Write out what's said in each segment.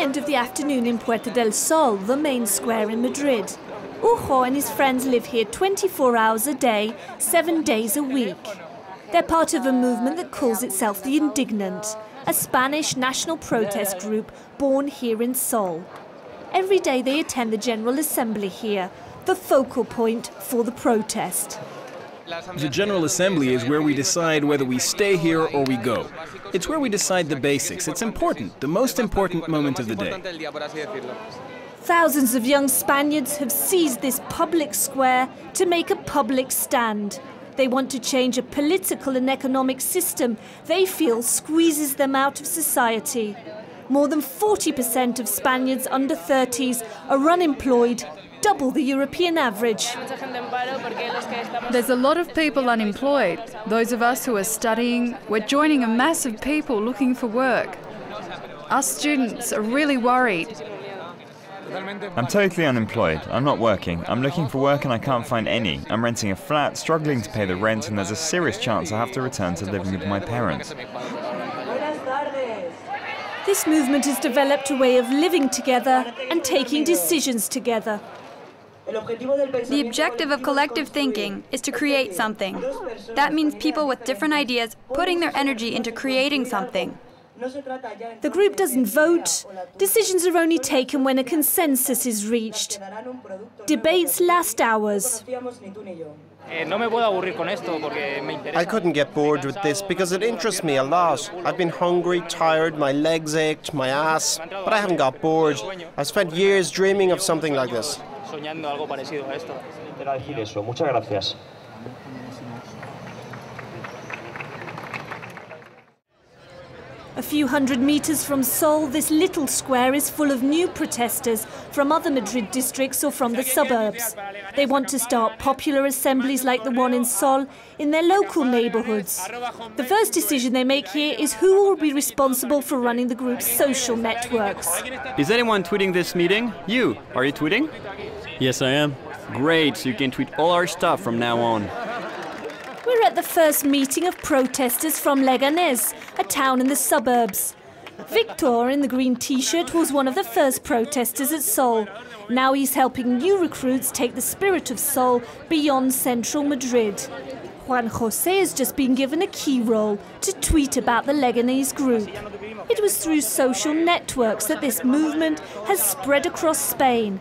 end of the afternoon in Puerta del Sol, the main square in Madrid. Ujo and his friends live here 24 hours a day, 7 days a week. They're part of a movement that calls itself the Indignants, a Spanish national protest group born here in Sol. Every day they attend the General Assembly here, the focal point for the protest. The General Assembly is where we decide whether we stay here or we go. It's where we decide the basics. It's important, the most important moment of the day. Thousands of young Spaniards have seized this public square to make a public stand. They want to change a political and economic system they feel squeezes them out of society. More than 40% of Spaniards under 30s are unemployed, double the European average. There's a lot of people unemployed. Those of us who are studying, we're joining a mass of people looking for work. Us students are really worried. I'm totally unemployed. I'm not working. I'm looking for work and I can't find any. I'm renting a flat, struggling to pay the rent, and there's a serious chance I have to return to living with my parents. This movement has developed a way of living together and taking decisions together. The objective of collective thinking is to create something. That means people with different ideas putting their energy into creating something. The group doesn't vote. Decisions are only taken when a consensus is reached. Debates last hours. I couldn't get bored with this because it interests me a lot. I've been hungry, tired, my legs ached, my ass, but I haven't got bored. I've spent years dreaming of something like this. A few hundred meters from Sol, this little square is full of new protesters from other Madrid districts or from the suburbs. They want to start popular assemblies like the one in Sol in their local neighbourhoods. The first decision they make here is who will be responsible for running the group's social networks. Is anyone tweeting this meeting? You, are you tweeting? Yes, I am. Great, so you can tweet all our stuff from now on. We're at the first meeting of protesters from Leganés, a town in the suburbs. Victor, in the green t-shirt, was one of the first protesters at Sol. Now he's helping new recruits take the spirit of Sol beyond central Madrid. Juan José has just been given a key role to tweet about the Leganés group. It was through social networks that this movement has spread across Spain.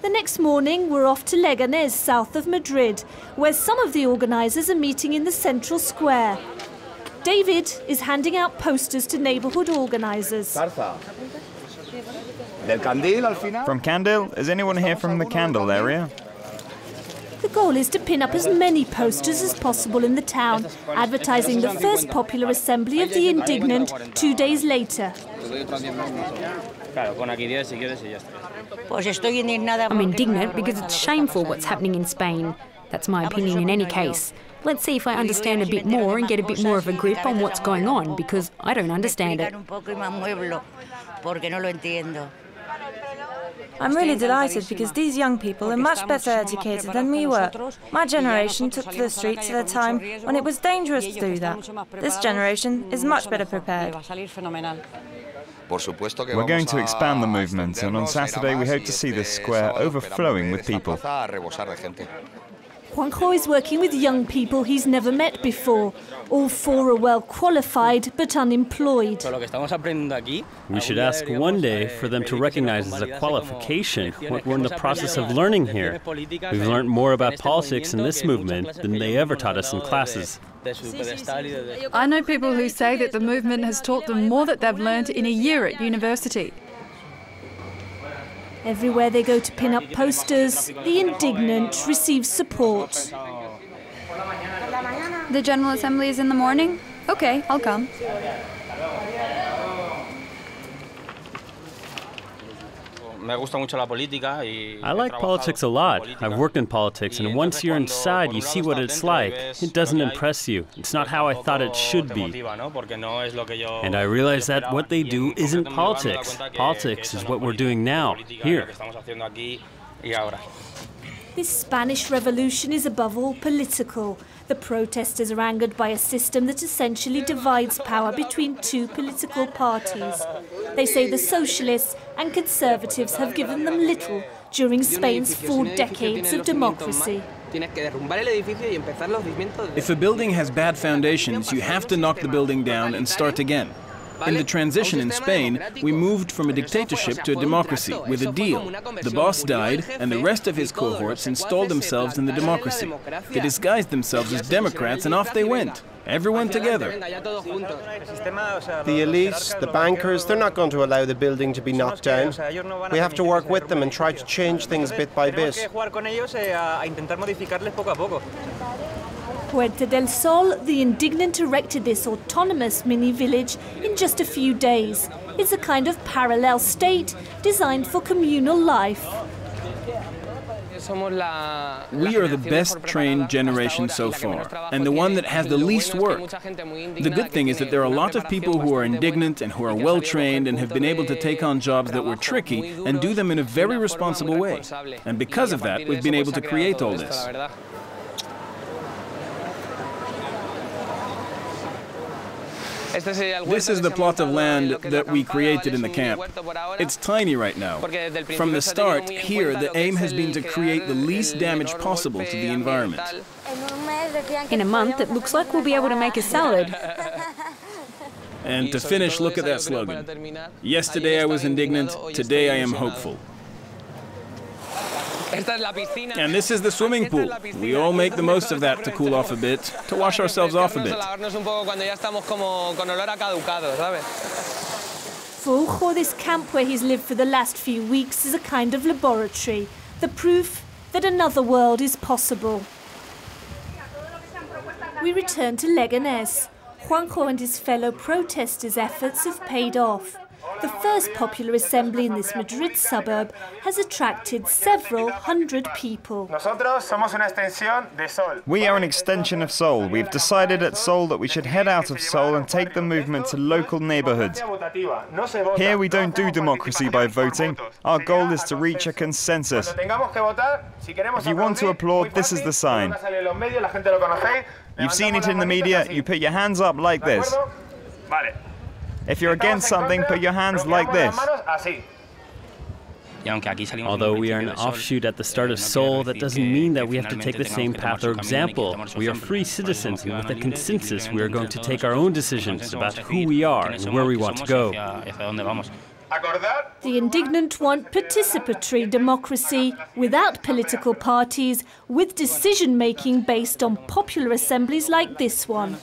The next morning, we're off to Leganés, south of Madrid, where some of the organisers are meeting in the central square. David is handing out posters to neighbourhood organisers. From Candil? Is anyone here from the Candil area? The goal is to pin up as many posters as possible in the town, advertising the first popular assembly of the Indignant 2 days later. I'm indignant because it's shameful what's happening in Spain. That's my opinion in any case. Let's see if I understand a bit more and get a bit more of a grip on what's going on, because I don't understand it. I'm really delighted because these young people are much better educated than we were. My generation took to the streets at a time when it was dangerous to do that. This generation is much better prepared. We're going to expand the movement, and on Saturday we hope to see this square overflowing with people. Juanjo is working with young people he's never met before. All four are well qualified but unemployed. We should ask one day for them to recognize as a qualification what we're in the process of learning here. We've learned more about politics in this movement than they ever taught us in classes. I know people who say that the movement has taught them more that they've learned in a year at university. Everywhere they go to pin up posters, the Indignant receives support. The General Assembly is in the morning? Okay, I'll come. I like politics a lot. I've worked in politics, and once you're inside, you see what it's like. It doesn't impress you. It's not how I thought it should be. And I realize that what they do isn't politics. Politics is what we're doing now, here. This Spanish revolution is above all political. The protesters are angered by a system that essentially divides power between two political parties. They say the socialists and conservatives have given them little during Spain's 4 decades of democracy. If a building has bad foundations, you have to knock the building down and start again. In the transition in Spain, we moved from a dictatorship to a democracy with a deal. The boss died, and the rest of his cohorts installed themselves in the democracy. They disguised themselves as Democrats, and off they went. Everyone together. The elites, the bankers, they're not going to allow the building to be knocked down. We have to work with them and try to change things bit by bit. Puerta del Sol, the Indignant erected this autonomous mini-village in just a few days. It's a kind of parallel state designed for communal life. We are the best trained generation so far, and the one that has the least work. The good thing is that there are a lot of people who are indignant and who are well trained and have been able to take on jobs that were tricky and do them in a very responsible way. And because of that, we've been able to create all this. This is the plot of land that we created in the camp. It's tiny right now. From the start, here, the aim has been to create the least damage possible to the environment. In a month, it looks like we'll be able to make a salad. And to finish, look at that slogan. Yesterday I was indignant, today I am hopeful. And this is the swimming pool. We all make the most of that to cool off a bit, to wash ourselves off a bit. For Ujo, this camp where he's lived for the last few weeks is a kind of laboratory, the proof that another world is possible. We return to Leganés. Juanjo and his fellow protesters' efforts have paid off. The first popular assembly in this Madrid suburb has attracted several hundred people. We are an extension of Seoul. We've decided at Seoul that we should head out of Seoul and take the movement to local neighborhoods. Here we don't do democracy by voting. Our goal is to reach a consensus. If you want to applaud, this is the sign. You've seen it in the media, you put your hands up like this. If you're against something, put your hands like this. Although we are an offshoot at the start of Seoul, that doesn't mean that we have to take the same path or example. We are free citizens, and with a consensus, we are going to take our own decisions about who we are and where we want to go. The Indignant want participatory democracy without political parties, with decision-making based on popular assemblies like this one.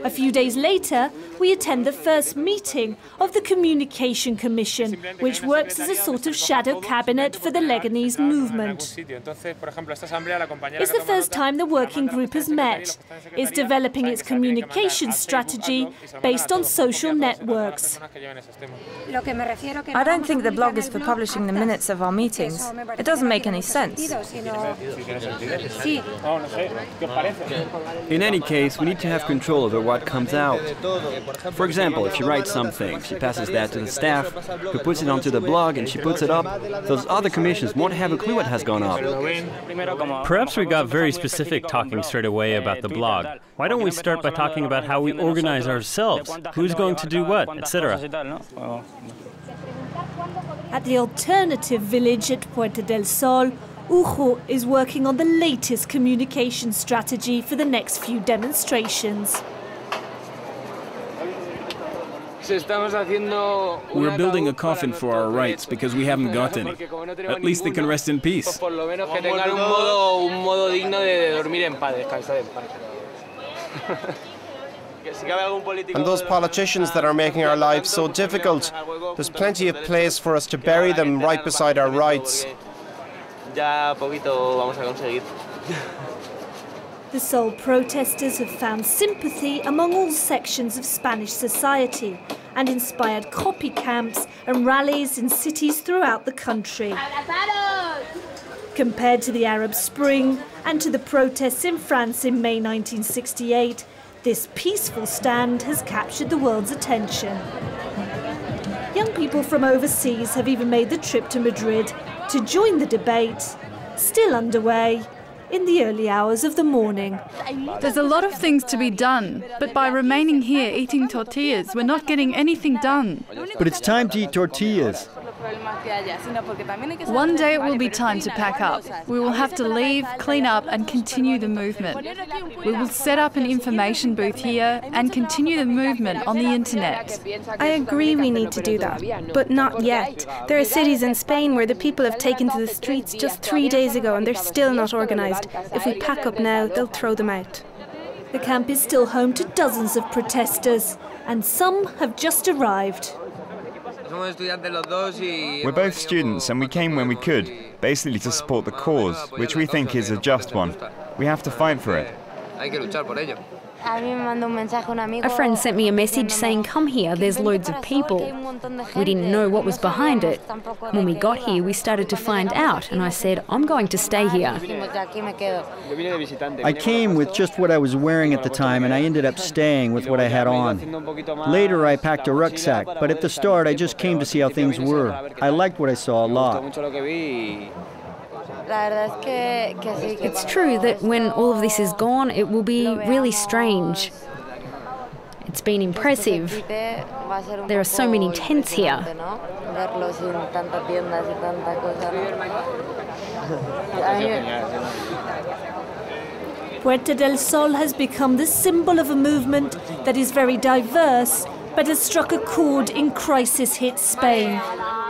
A few days later, we attend the first meeting of the Communication Commission, which works as a sort of shadow cabinet for the Leganese movement. It's the first time the working group has met. It's developing its communication strategy based on social networks. I don't think the blog is for publishing the minutes of our meetings. It doesn't make any sense. In any case, we need to have control over what comes out. For example, if she writes something, she passes that to the staff, who puts it onto the blog and she puts it up. Those other commissions won't have a clue what has gone up. Perhaps we got very specific talking straight away about the blog. Why don't we start by talking about how we organize ourselves, who's going to do what, etc. At the alternative village at Puerta del Sol, Ujo is working on the latest communication strategy for the next few demonstrations. We're building a coffin for our rights because we haven't got any. At least they can rest in peace. And those politicians that are making our lives so difficult, there's plenty of place for us to bury them right beside our rights. The Seoul protesters have found sympathy among all sections of Spanish society and inspired copy camps and rallies in cities throughout the country. Compared to the Arab Spring and to the protests in France in May 1968, this peaceful stand has captured the world's attention. Young people from overseas have even made the trip to Madrid to join the debate still underway in the early hours of the morning. There's a lot of things to be done, but by remaining here eating tortillas, we're not getting anything done. But it's time to eat tortillas. One day it will be time to pack up. We will have to leave, clean up and continue the movement. We will set up an information booth here and continue the movement on the internet. I agree we need to do that, but not yet. There are cities in Spain where the people have taken to the streets just 3 days ago and they're still not organised. If we pack up now, they'll throw them out. The camp is still home to dozens of protesters, and some have just arrived. We're both students and we came when we could, basically to support the cause, which we think is a just one. We have to fight for it. A friend sent me a message saying, come here, there's loads of people. We didn't know what was behind it. When we got here, we started to find out, and I said, I'm going to stay here. I came with just what I was wearing at the time, and I ended up staying with what I had on. Later, I packed a rucksack, but at the start, I just came to see how things were. I liked what I saw a lot. It's true that when all of this is gone, it will be really strange. It's been impressive. There are so many tents here. Puerta del Sol has become the symbol of a movement that is very diverse, but has struck a chord in crisis-hit Spain.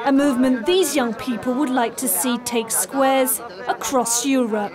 A movement these young people would like to see take squares across Europe.